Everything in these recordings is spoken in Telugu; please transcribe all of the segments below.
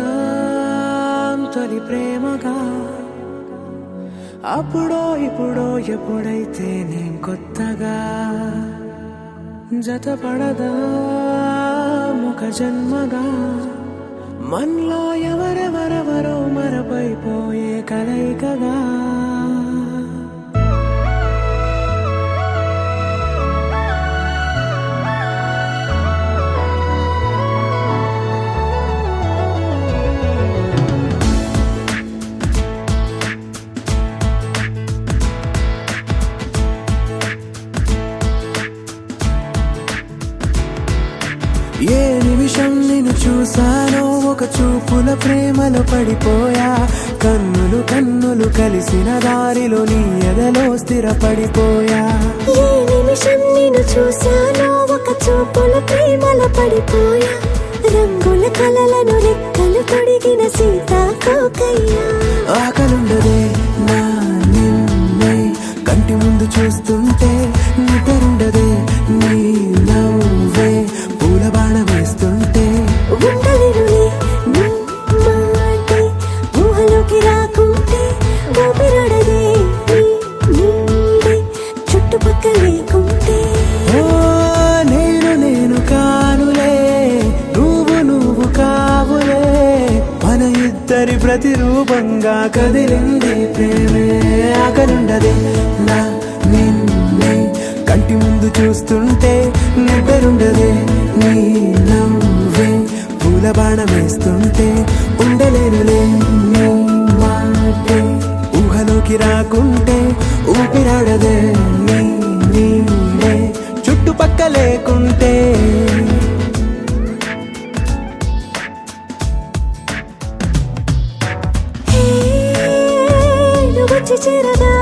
మొదలవుదాం తొలి ప్రేమగా అప్పుడో ఇప్పుడో ఎప్పుడైతే నేను కొత్తగా జతపడదా ముఖ జన్మగా మనలో ఎవరెవరెవరో మరపైపోయే కలయికగా ఏ నిమిషం నిన్ను చూసానో ఒక చూపుల ప్రేమలో పడిపోయా కన్నులు కన్నులు కలిసిన దారిలో నీ ఎదలో స్థిరపడిపోయా ఏ నిమిషం నిన్ను చూసానో ఒక చూపుల ప్రేమలో పడిపోయా రంగుల కలలను రెక్కలు తొడిగిన సీతాకోకయ్యా ఆకలుండదే నా నిన్నే కంటి ముందు చూస్తుంటే నిద్రుండదే నీ నవ్వే పూల బాణ వేస్తుంటే ఉండలేనులే నీ మాటే ఊహలోకి రాకుంటే ఊపిరాడదే నీ నీడే చుట్టుపక్కల లేకుంటే ఓ నేను కానులే నువ్వు కావులే మన ఇద్దరి ప్రతిరూపంగా కదిలింది ప్రేమే ఆకలుండదే నా నిన్నే కంటి ముందు చూస్తుంటే నిద్రుండదే నీ నవ్వే పూల బాణ వేస్తుంటే ఉండలేనులే నీ మాటే ఊహలోకి రాకుంటే ఊపిరాడదే నీ నీడే చుట్టుపక్క లేకుంటే నువ్వు వచ్చి చేరగా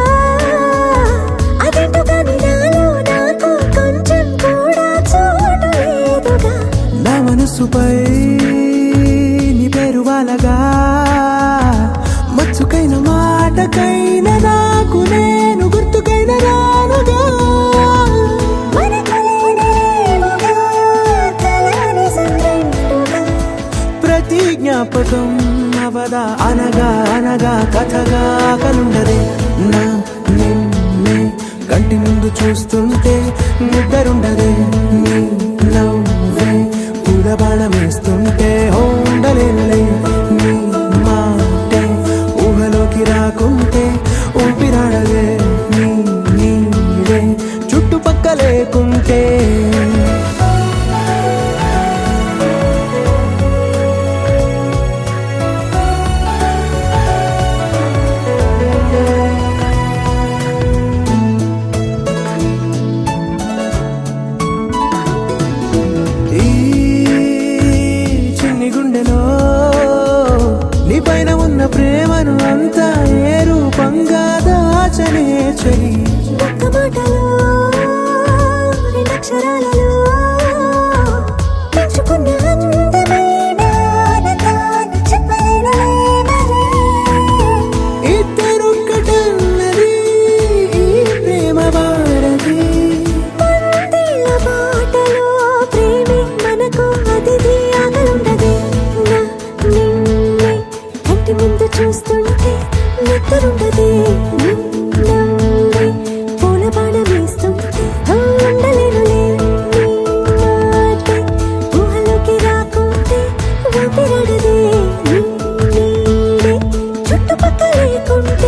అదేంటో కానీ నాలో నాకు కొంచెం కూడా చోటు లేదుగా నా మనసుపై నీ పేరు వాలగా మచ్చుకైన మాటకైన నాకు నేను గుర్తుకైన రానుగా మనకులేనిరేవుగా కలని సంరెండుగా ప్రతి జ్ఞాపకం అవదా అనగా అనగా కథగా కలుండదే నా నిన్నే కంటి ముందు చూస్తుంటే నిద్రుండదే నీ నవ్వే పూల బాణ వేస్తుంటే ఉండలేనులే నీ మాటే ఊహలోకి రాకుంటే ఊపిరాడదే నీ నీడే చుట్టుపక్క లేకుంటే ఈ చిన్ని గుండెలో నీ పైన ఉన్న ప్రేమను అంతా ఏ రూపంగా దాచనే చెలి ఒక్క మాటలో రెండక్షరాలలో పెంచుకున్న అందమైన ఆనందాన్ని చెప్పలేనులే మరి. ఇద్దరొక్కటన్నది ఈ ప్రేమ వారది వందేళ్ల బాటలో ప్రేమే మనకు అతిథి ఆగలుండదే నా నిన్నే కంటి ముందు చూస్తుంటే నిద్రుండదే నీ నవ్వే పూల బాణ వేస్తుంటే ఉండలేనులే నీ మాటే ఊహలోకి రాకుంటే ఊపిరాడదే నీ నీడే చుట్టుపక్కల లేకుంటే